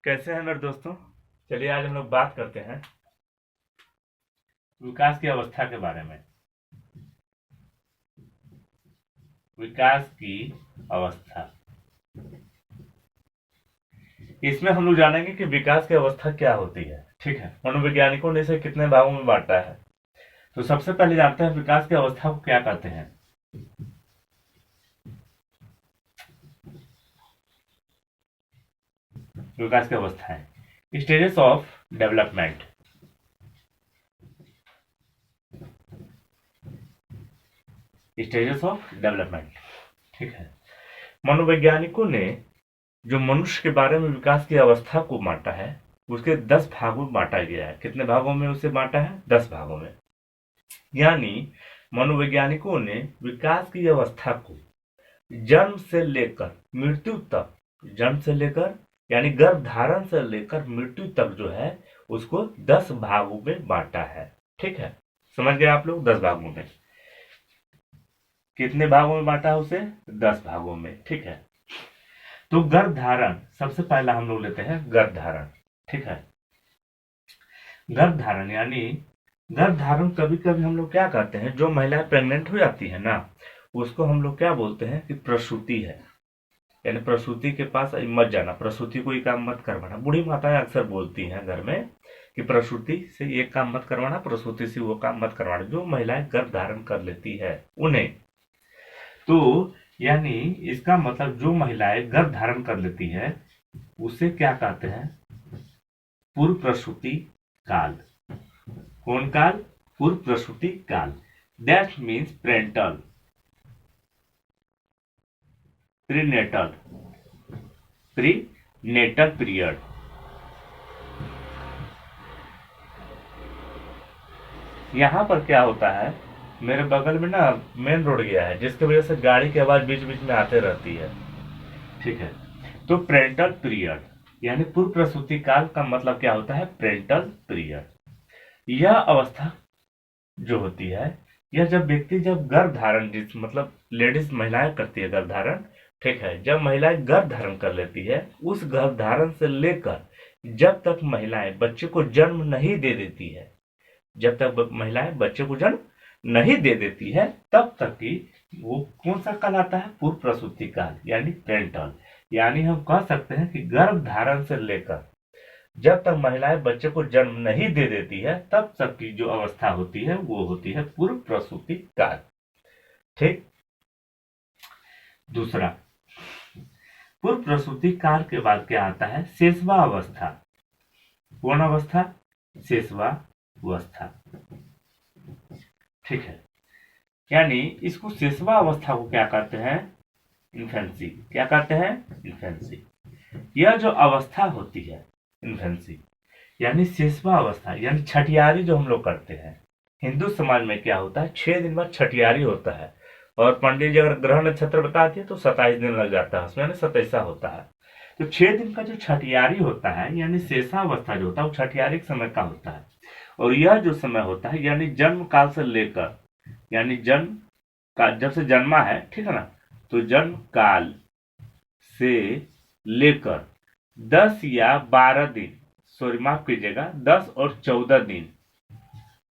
कैसे हैं मेरे दोस्तों। चलिए आज हम लोग बात करते हैं विकास की अवस्था के बारे में। विकास की अवस्था, इसमें हम लोग जानेंगे कि विकास की अवस्था क्या होती है। ठीक है, मनोवैज्ञानिकों ने इसे कितने भागों में बांटा है। तो सबसे पहले जानते हैं विकास की अवस्था को क्या कहते हैं। विकास की अवस्था है stages of development. Stages of development, ठीक है। मनोवैज्ञानिकों ने जो मनुष्य के बारे में विकास की अवस्था को बांटा है उसके 10 भागों में बांटा गया है। कितने भागों में उसे बांटा है? 10 भागों में। यानी मनोवैज्ञानिकों ने विकास की अवस्था को जन्म से लेकर मृत्यु तक, जन्म से लेकर यानी गर्भ धारण से लेकर मृत्यु तक जो है उसको 10 भागों में बांटा है। ठीक है, समझ गए आप लोग? 10 भागों में। कितने भागों में बांटा है उसे? 10 भागों में। ठीक है, तो गर्भ धारण सबसे पहला हम लोग लेते हैं गर्भ धारण। ठीक है, गर्भ धारण यानी गर्भ धारण कभी कभी हम लोग क्या कहते हैं, जो महिलाएं प्रेग्नेंट हो जाती है ना उसको हम लोग क्या बोलते हैं कि प्रसूति है। यानी प्रसूति के पास मत जाना, प्रसूति को ये काम मत करवाना। बूढ़ी माताएं अक्सर बोलती हैं घर में कि प्रसूति से ये काम मत करवाना, प्रसूति से वो काम मत करवाना। जो महिलाएं गर्भ धारण कर लेती है उन्हें, तो यानी इसका मतलब जो महिलाएं गर्भ धारण कर लेती है उसे क्या कहते हैं? पूर्व प्रसूति काल। कौन काल? पूर्व प्रसूति काल। That means prenatal, prenatal, prenatal period. यहां पर क्या होता है, मेरे बगल में ना मेन रोड गया है जिसकी वजह से गाड़ी की आवाज बीच बीच में आते रहती है। ठीक है, तो प्रेंटल पीरियड यानी पूर्व प्रसूति काल का मतलब क्या होता है? Prantl period. यह अवस्था जो होती है, यह जब व्यक्ति जब गर्भ धारण, जिस मतलब लेडीज महिलाएं करती है गर्भ धारण। ठीक है, जब महिलाएं गर्भ धारण कर लेती है उस गर्भ धारण से लेकर जब तक महिलाएं बच्चे को जन्म नहीं दे देती है, जब तक महिलाएं बच्चे को जन्म नहीं दे देती है तब तक की वो कौन सा काल आता है? पूर्व प्रसूति काल यानी प्रेंटल। यानी हम कह सकते हैं कि गर्भ धारण से लेकर जब तक महिलाएं बच्चे को जन्म नहीं दे देती है तब तक की जो अवस्था होती है वो होती है पूर्व प्रसूति काल। ठीक। दूसरा, पूर्व प्रसूति काल के बाद क्या आता है? शेषवा अवस्था। कौन अवस्था? शेषवा अवस्था। ठीक है, यानी इसको शेषवा अवस्था को क्या कहते हैं? इन्फेंसी। क्या कहते हैं? इन्फेंसी। यह जो अवस्था होती है इन्फेंसी यानी शेषवा अवस्था यानी छठियारी जो हम लोग करते हैं, हिंदू समाज में क्या होता है, 6 दिन बाद छठियारी होता है। और पंडित जी अगर ग्रह नक्षत्र बताती है तो 27 दिन लग जाता है उसमें, यानी 27 होता है। तो 6 दिन का जो छठियारी होता है यानी शेषावस्था जो होता है वो छठियारी के समय का होता है। और यह जो समय होता है यानी जन्म काल से लेकर, यानी जन्म का जब से जन्मा है, ठीक है ना, तो जन्म काल से लेकर 10 या 12 दिन, सॉरी माफ कीजिएगा, 10 और 14 दिन,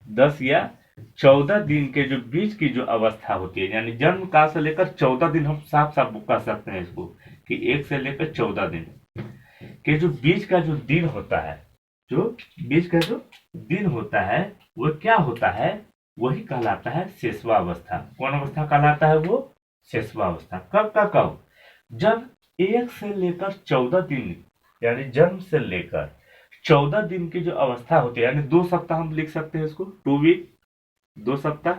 10 या 14 दिन के जो बीच की जो अवस्था होती है, यानी जन्म काल से लेकर 14 दिन, हम साफ साफ कह सकते हैं इसको कि 1 से लेकर 14 दिन के जो बीच का जो दिन होता है, जो बीच का जो दिन होता है वो क्या होता है? वही कहलाता है शेषवा अवस्था। कौन अवस्था कहलाता है वो? शेषवा अवस्था। कब का कब? जब 1 से लेकर 14 दिन यानी जन्म से लेकर 14 दिन की जो अवस्था होती है, यानी 2 सप्ताह हम लिख सकते हैं इसको, 2 वीक, 2 सप्ताह।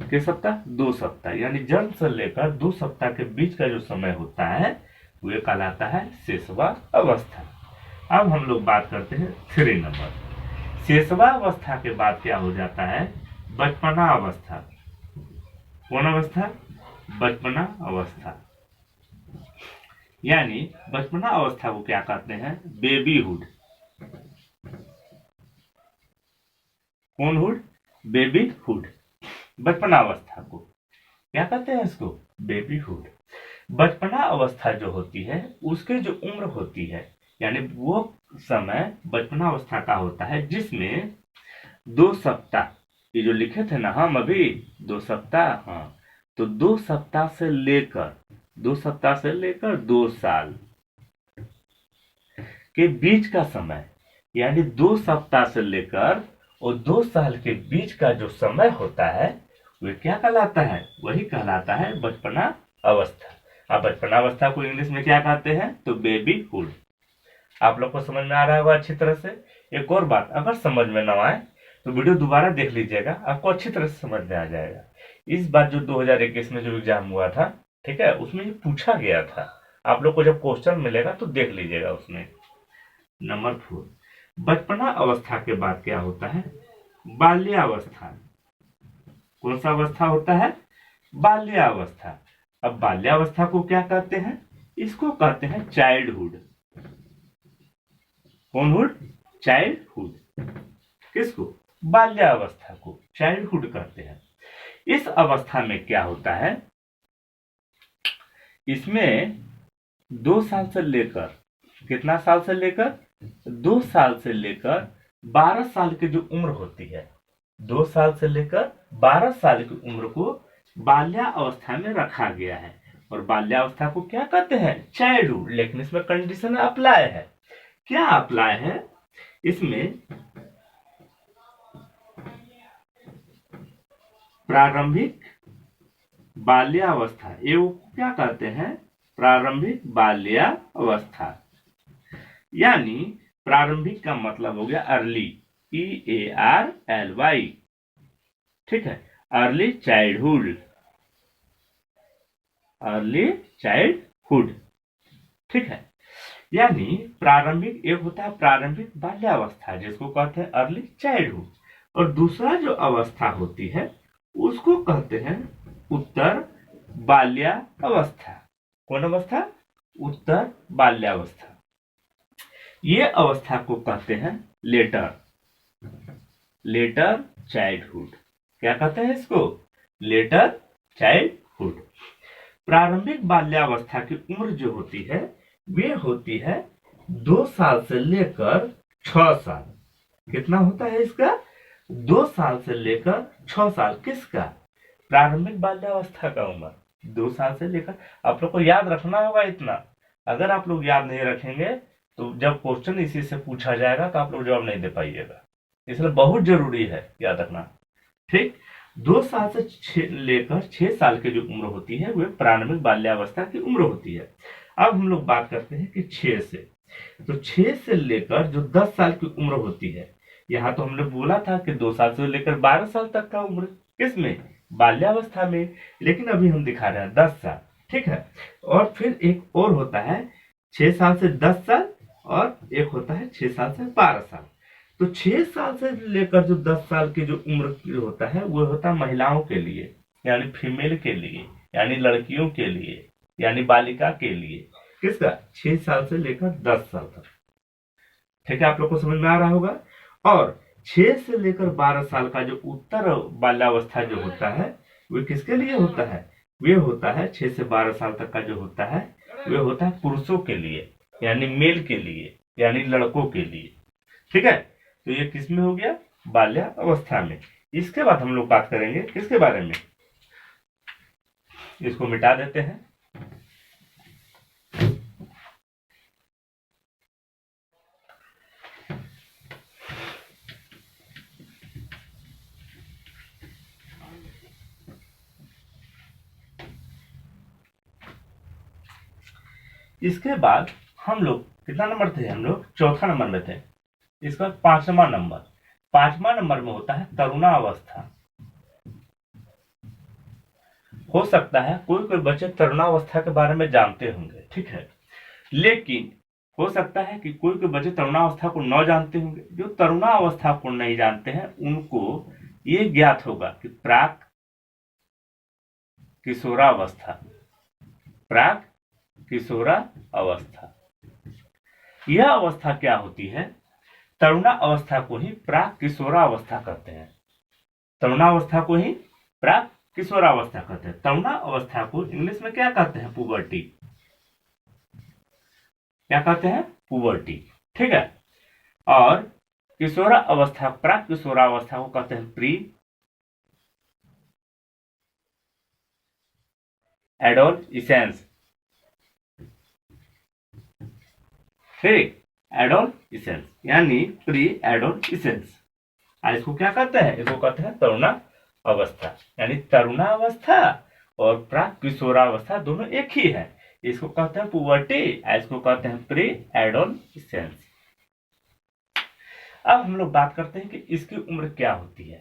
के सप्ताह? 2 सप्ताह, यानी जन्म से लेकर 2 सप्ताह के बीच का जो समय होता है वो कहलाता है शेषवा अवस्था। अब हम लोग बात करते हैं 3 नंबर। शेषवा अवस्था के बाद क्या हो जाता है? बचपना अवस्था। कौन अवस्था? बचपना अवस्था। यानी बचपना अवस्था को क्या कहते हैं? बेबीहुड। कौन हुड? बेबीहुड। बचपना अवस्था को क्या कहते हैं? इसको बेबीहुड। बचपना अवस्था जो होती है उसके जो उम्र होती है, यानी वो समय बचपना अवस्था का होता है जिसमें 2 सप्ताह, ये जो लिखे थे ना हम अभी 2 सप्ताह, हाँ, तो 2 सप्ताह से लेकर 2 साल के बीच का समय, यानी 2 सप्ताह से लेकर और 2 साल के बीच का जो समय होता है वह क्या कहलाता है? वही कहलाता है बचपना अवस्था। अब बचपना अवस्था को इंग्लिश में क्या कहते हैं? तो बेबीहुड। आप लोग को समझ में आ रहा होगा अच्छी तरह से। एक और बात, अगर समझ में ना आए तो वीडियो दोबारा देख लीजिएगा, आपको अच्छी तरह से समझ में आ जाएगा। इस बार जो 2021 में जो एग्जाम हुआ था, ठीक है, उसमें ये पूछा गया था। आप लोग को जब क्वेश्चन मिलेगा तो देख लीजिएगा उसमें। नंबर 4, बचपना अवस्था के बाद क्या होता है? बाल्यावस्था। कौन सा अवस्था होता है? बाल्यावस्था। अब बाल्यावस्था को क्या कहते हैं? इसको कहते हैं चाइल्डहुड। कौनहुड? चाइल्डहुड। किसको? बाल्यावस्था को चाइल्डहुड कहते हैं। इस अवस्था में क्या होता है? इसमें 2 साल से लेकर, कितना साल से लेकर? 2 साल से लेकर 12 साल की जो उम्र होती है, 2 साल से लेकर 12 साल की उम्र को बाल्यावस्था में रखा गया है। और बाल्यावस्था को क्या कहते हैं? चाइल्डहुड। लेकिन इसमें कंडीशन अप्लाई है। क्या अप्लाई है? इसमें प्रारंभिक बाल्यावस्था, ये वो क्या कहते हैं? प्रारंभिक बाल्यावस्था। यानी प्रारंभिक का मतलब हो गया अर्ली, EARLY, ठीक है, अर्ली चाइल्डहुड, अर्ली चाइल्डहुड, ठीक है। यानी प्रारंभिक, एक होता है प्रारंभिक बाल्यावस्था जिसको कहते हैं अर्ली चाइल्डहुड, और दूसरा जो अवस्था होती है उसको कहते हैं उत्तर बाल्यावस्था। कौन अवस्था? उत्तर बाल्यावस्था। ये अवस्था को कहते हैं लेटर, लेटर चाइल्डहुड। क्या कहते हैं इसको? Letter childhood. प्रारंभिक बाल्यावस्था की उम्र जो होती है वे होती है 2 साल से लेकर 6 साल। कितना होता है इसका? 2 साल से लेकर 6 साल। किसका? प्रारंभिक बाल्यावस्था का उम्र 2 साल से लेकर। आप लोग को याद रखना होगा इतना। अगर आप लोग याद नहीं रखेंगे तो जब क्वेश्चन इसी से पूछा जाएगा तो आप लोग जवाब नहीं दे पाइएगा, इसलिए बहुत जरूरी है याद रखना। ठीक, 2 साल से लेकर 6 साल की जो उम्र होती है वह प्रारंभिक बाल्यावस्था की उम्र होती है। अब हम लोग बात करते हैं कि 6 से, तो 6 से लेकर जो 10 साल की उम्र होती है, यहाँ तो हमने बोला था कि 2 साल से लेकर 12 साल तक का उम्र, किसमें? बाल्यावस्था में। लेकिन अभी हम दिखा रहे हैं 10 साल, ठीक है। और फिर एक और होता है 6 साल से 10 साल, और एक होता है 6 साल से 12 साल। तो 6 साल से लेकर जो 10 साल की जो उम्र होता है वो होता है महिलाओं के लिए, यानी फीमेल के लिए, यानी लड़कियों के लिए, यानी बालिका के लिए। किसका? 6 साल से लेकर 10 साल तक। ठीक है, आप लोग को समझ में आ रहा होगा। और 6 से लेकर 12 साल का जो उत्तर बाल्यावस्था जो होता है वो किसके लिए होता है? वे होता है 6 से 12 साल तक का जो होता है वे होता है पुरुषों के लिए, यानी मेल के लिए, यानी लड़कों के लिए। ठीक है, तो ये किस में हो गया? बाल्यावस्था में। इसके बाद हम लोग बात करेंगे किसके बारे में? इसको मिटा देते हैं। इसके बाद हम लोग कितना नंबर थे? हम लोग चौथा नंबर में थे। इसका 5वां नंबर, 5वां नंबर में होता है तरुणावस्था। हो सकता है कोई कोई बच्चे तरुणावस्था के बारे में जानते होंगे, ठीक है, लेकिन हो सकता है कि कोई कोई बच्चे तरुणावस्था को न जानते होंगे। जो तरुणावस्था को नहीं जानते हैं उनको ये ज्ञात होगा कि प्राक किशोरावस्था, प्राक किशोरा अवस्था, यह अवस्था क्या होती है? तरुणा अवस्था को ही प्राक किशोरा अवस्था कहते हैं। तरुणावस्था को ही प्राक किशोरावस्था कहते हैं। तरुणा अवस्था को इंग्लिश में क्या कहते हैं? पुबर्टी। क्या कहते हैं? पुबर्टी। ठीक है। और किशोरा अवस्था, प्राक किशोरावस्था को कहते हैं प्री एडोलसेंस। ठीक, एडोलसेंस यानी प्री एडोलसेंस। इसको क्या कहते हैं? इसको कहते हैं तरुणा अवस्था। यानी तरुणावस्था और प्राक किशोरावस्था दोनों एक ही है। इसको कहते हैं पुबर्टी, इसको कहते हैं प्री एडोलसेंस। अब हम लोग बात करते हैं कि इसकी उम्र क्या होती है।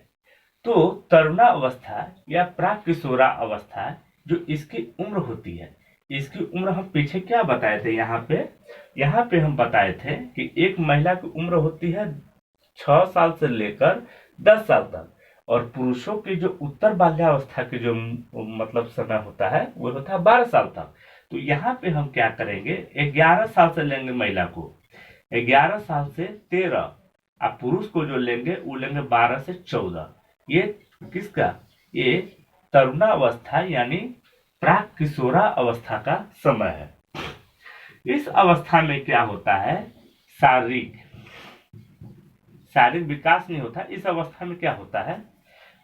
तो तरुणा अवस्था या प्राक किशोरा अवस्था जो इसकी उम्र होती है, इसकी उम्र हम पीछे क्या बताए थे? यहाँ पे हम बताए थे कि एक महिला की उम्र होती है 6 साल से लेकर 10 साल तक, और पुरुषों की जो उत्तर बाल्यावस्था की जो मतलब समय होता है वो होता है 12 साल तक। तो यहाँ पे हम क्या करेंगे? 11 साल से लेंगे महिला को, 11 साल से 13, अब पुरुष को जो लेंगे वो लेंगे 12 से 14। ये किसका? ये तरुणावस्था यानी प्राक किशोरा अवस्था का समय है। इस अवस्था में क्या होता है? शारीरिक विकास नहीं होता। इस अवस्था में क्या होता है?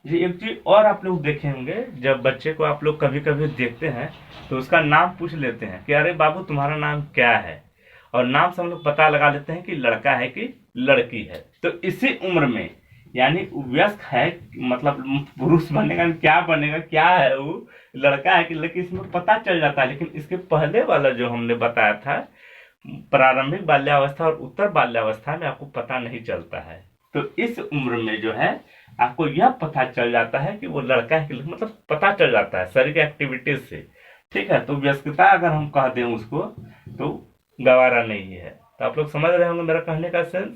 ये एक चीज और आप लोग देखे होंगे, जब बच्चे को आप लोग कभी कभी देखते हैं तो उसका नाम पूछ लेते हैं कि अरे बाबू तुम्हारा नाम क्या है, और नाम से हम लोग पता लगा लेते हैं कि लड़का है कि लड़की है। तो इसी उम्र में यानी वयस्क है, मतलब पुरुष बनेगा क्या बनेगा, क्या है वो, लड़का है कि लड़की, इसमें पता चल जाता है। लेकिन इसके पहले वाला जो हमने बताया था, प्रारंभिक बाल्यावस्था और उत्तर बाल्यावस्था में आपको पता नहीं चलता है। तो इस उम्र में जो है आपको यह पता चल जाता है कि वो लड़का है कि, मतलब पता चल जाता है शारीरिक एक्टिविटीज से। ठीक है। तो व्यस्तता अगर हम कह दें उसको तो गवारा नहीं है। तो आप लोग समझ रहे होंगे मेरा कहने का सेंस,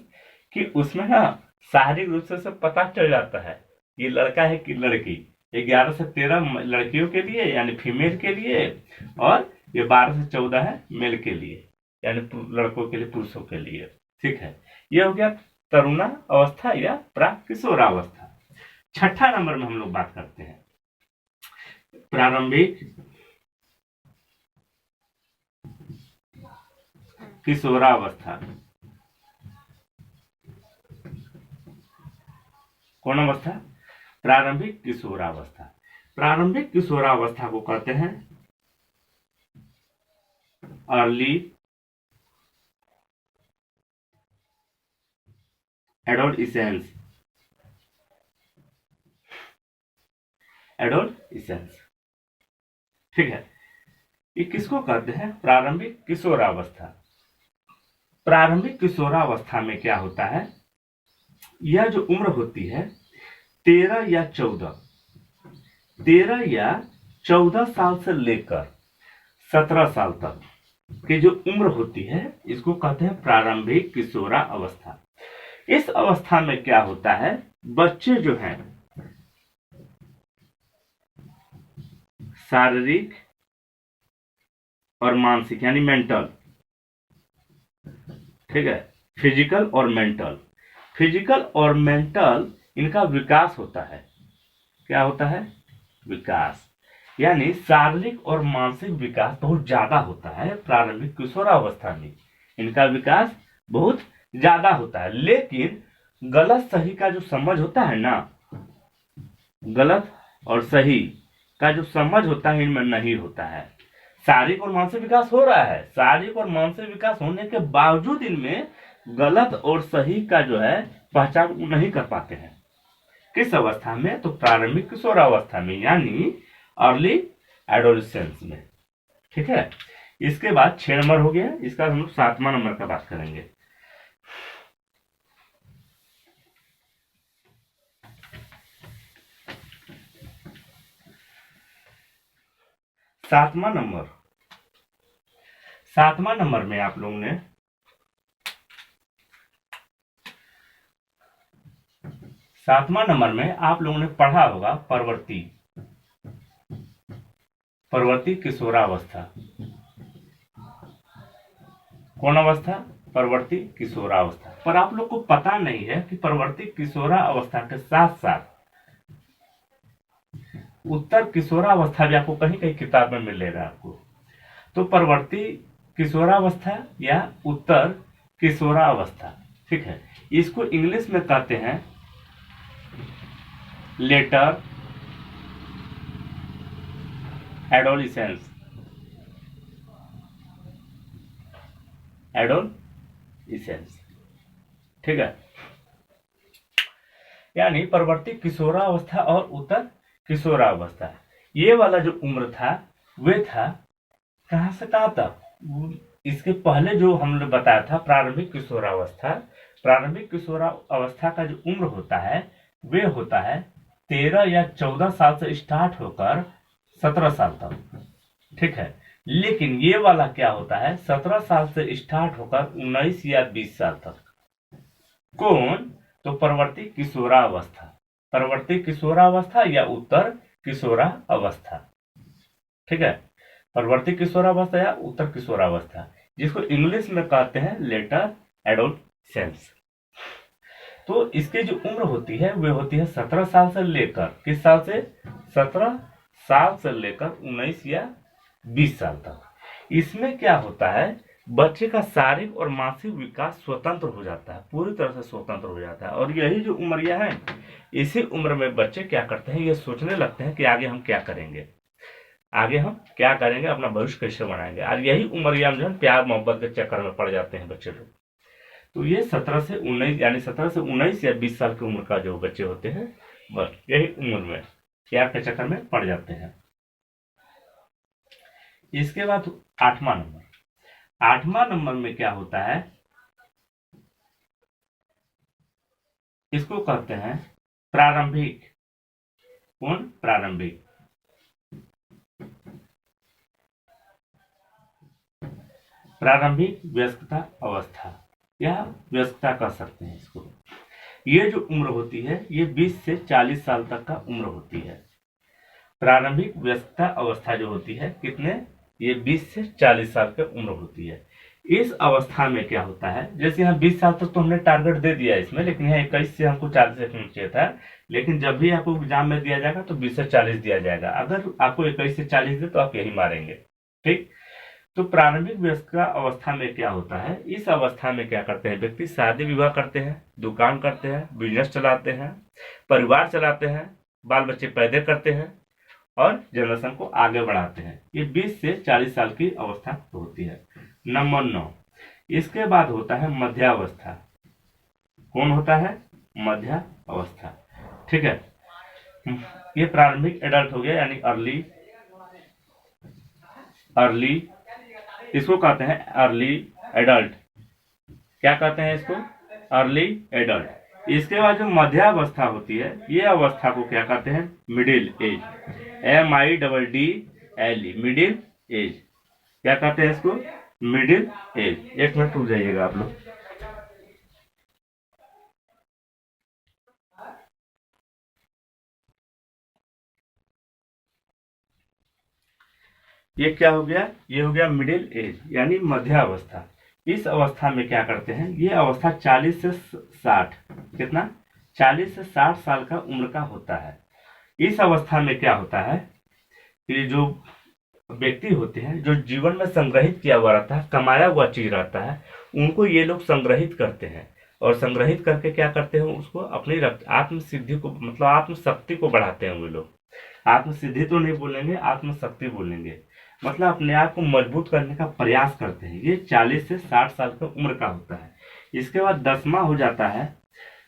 कि उसमें ना शारीरिक रूप से पता चल जाता है ये लड़का है कि लड़की। 11 से 13 लड़कियों के लिए यानी फीमेल के लिए, और ये 12 से 14 है मेल के लिए यानी लड़कों के लिए, पुरुषों के लिए। ठीक है। ये हो गया तरुणा अवस्था या प्राक किशोरावस्था। छठा नंबर में हम लोग बात करते हैं प्रारंभिक किशोरावस्था। कौन अवस्था? प्रारंभिक किशोरावस्था। प्रारंभिक किशोरावस्था को कहते हैं अर्ली एडोलसेंस। ठीक है। ये किसको कहते हैं? प्रारंभिक किशोरावस्था। प्रारंभिक किशोरावस्था में क्या होता है? यह जो उम्र होती है 13 या 14 साल से लेकर 17 साल तक की जो उम्र होती है, इसको कहते हैं प्रारंभिक किशोरा अवस्था। इस अवस्था में क्या होता है? बच्चे जो हैं शारीरिक और मानसिक यानी मेंटल, ठीक है, फिजिकल और मेंटल इनका विकास होता है। क्या होता है? विकास। यानी शारीरिक और मानसिक विकास बहुत ज्यादा होता है प्रारंभिक किशोरावस्था में। इनका विकास बहुत ज्यादा होता है। लेकिन गलत सही का जो समझ होता है ना, गलत और सही का जो समझ होता है इनमें नहीं होता है। शारीरिक और मानसिक विकास हो रहा है, शारीरिक और मानसिक विकास होने के बावजूद इनमें गलत और सही का जो है पहचान नहीं कर पाते हैं। किस अवस्था में? तो प्रारंभिक किशोरावस्था में यानी अर्ली एडोलसेंस में। ठीक है। इसके बाद 6 नंबर हो गया। इसका हम लोग 7वां नंबर का बात करेंगे। सातवां नंबर में आप लोगों ने पढ़ा होगा परवर्ती किशोरावस्था। कौन अवस्था? परवर्ती किशोरावस्था। पर आप लोग को पता नहीं है कि परवर्ती किशोरावस्था के साथ साथ उत्तर किशोरावस्था भी आपको कहीं कहीं किताब में मिलेगा आपको। तो परवर्ती किशोरावस्था या उत्तर किशोरावस्था, ठीक है। इसको इंग्लिश में कहते हैं लेटर एडोलिसेंस, एडोलिसेंस, ठीक है। यानी परवर्ती किशोरावस्था और उत्तर किशोरावस्था, ये वाला जो उम्र था वे था कहां से कहां तक। इसके पहले जो हमने बताया था प्रारंभिक किशोरावस्था, प्रारंभिक किशोरावस्था का जो उम्र होता है वे होता है 13 या 14 साल से स्टार्ट होकर 17 साल तक, ठीक है। लेकिन ये वाला क्या होता है 17 साल से स्टार्ट होकर 19 या 20 साल तक। कौन? तो परवर्ती किशोरावस्था, परवर्ती किशोरावस्था या उत्तर किशोरावस्था, ठीक है। परवर्ती किशोरावस्था या उत्तर किशोरावस्था, जिसको इंग्लिश में कहते हैं लेटर एडोलसेंस। तो इसकी जो उम्र होती है वे होती है 17 साल से लेकर, किस साल से? 17 साल से लेकर 19 या 20 साल तक। इसमें क्या होता है बच्चे का शारीरिक और मानसिक विकास स्वतंत्र हो जाता है, पूरी तरह से स्वतंत्र हो जाता है। और यही जो उम्र है, इसी उम्र में बच्चे क्या करते हैं, ये सोचने लगते हैं कि आगे हम क्या करेंगे, आगे हम क्या करेंगे, अपना भविष्य कैसे बनाएंगे। और यही उम्र में जो है प्यार मोहब्बत के चक्कर में पड़ जाते हैं बच्चे लोग। तो ये 17 से 19 यानी 17 से 19 या 20 साल की उम्र का जो बच्चे होते हैं बस यही उम्र में प्यार के चक्कर में पड़ जाते हैं। इसके बाद 8वां नंबर, 8वां नंबर में क्या होता है, इसको कहते हैं प्रारंभिक, कौन? प्रारंभिक, प्रारंभिक वयस्कता अवस्था या वयस्कता कह सकते हैं इसको। ये जो उम्र होती है ये 20 से 40 साल तक का उम्र होती है। प्रारंभिक वयस्कता अवस्था जो होती है कितने, ये 20 से 40 साल की उम्र होती है। इस अवस्था में क्या होता है, जैसे यहाँ 20 साल तक तो हमने टारगेट दे दिया इसमें, लेकिन यहाँ 21 से हमको 40 रखना चाहिए था। लेकिन जब भी आपको एग्जाम में दिया जाएगा तो 20 से 40 दिया जाएगा। अगर आपको 21 से 40 दे तो आप यही मारेंगे, ठीक। तो प्रारंभिक वयस्कता अवस्था में क्या होता है, इस अवस्था में क्या करते हैं व्यक्ति, शादी विवाह करते हैं, दुकान करते हैं, बिजनेस चलाते हैं, परिवार चलाते हैं, बाल बच्चे पैदा करते हैं और जनरेशन को आगे बढ़ाते हैं। ये 20 से 40 साल की अवस्था होती है। नंबर 9, इसके बाद होता है मध्यावस्था। कौन होता है? मध्यावस्था, ठीक है। ये प्रारंभिक एडल्ट हो गया यानी अर्ली, इसको कहते हैं अर्ली एडल्ट। क्या कहते हैं इसको? Early adult. इसके बाद जो मध्यावस्था होती है ये अवस्था को क्या कहते हैं? Middle age, MIDDLE, middle age. क्या कहते हैं इसको? Middle age. एक मिनट रुक जाइएगा आप लोग। ये क्या हो गया? ये हो गया मिडिल एज यानी मध्यावस्था। इस अवस्था में क्या करते हैं, ये अवस्था 40 से 60, कितना? 40 से 60 साल का उम्र का होता है। इस अवस्था में क्या होता है कि जो व्यक्ति होते हैं जो जीवन में संग्रहित किया हुआ रहता है, कमाया हुआ चीज रहता है, उनको ये लोग संग्रहित करते हैं और संग्रहित करके क्या करते हैं, उसको अपनी आत्मसिद्धि को, मतलब आत्मशक्ति को बढ़ाते हैं। वे लोग आत्मसिद्धि तो नहीं बोलेंगे, आत्मशक्ति बोलेंगे, मतलब अपने आप को मजबूत करने का प्रयास करते हैं। ये 40 से 60 साल की उम्र का होता है। इसके बाद 10वां हो जाता है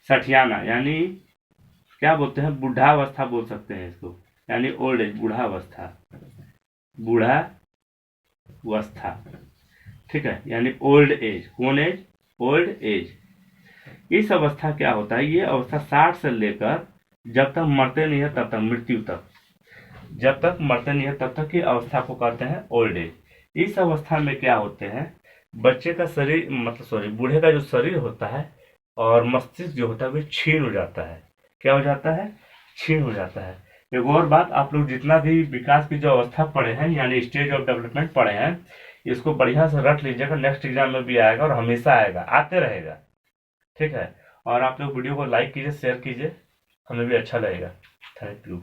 सठियाना, यानी क्या बोलते हैं, बुढ़ावस्था बोल सकते हैं इसको, यानी ओल्ड एज, बुढ़ावस्था, बुढ़ावस्था, ठीक है, यानी ओल्ड एज। कौन एज? Old age. इस अवस्था क्या होता है, ये अवस्था 60 से लेकर जब तक मरते नहीं है तब तक, मृत्यु तक, जब तक मरते नहीं है तब तक की अवस्था को कहते हैं ओल्ड एज। इस अवस्था में क्या होते हैं, बच्चे का शरीर, मतलब बूढ़े का जो शरीर होता है और मस्तिष्क जो होता है वो क्षीण हो जाता है। क्या हो जाता है? क्षीण हो जाता है। एक और बात, आप लोग जितना भी विकास की जो अवस्था पढ़े हैं यानी स्टेज ऑफ डेवलपमेंट पढ़े हैं, इसको बढ़िया से रट लीजिएगा, नेक्स्ट एग्जाम में भी आएगा और हमेशा आएगा, आते रहेगा, ठीक है। और आप लोग वीडियो को लाइक कीजिए, शेयर कीजिए, हमें भी अच्छा लगेगा। Thank you.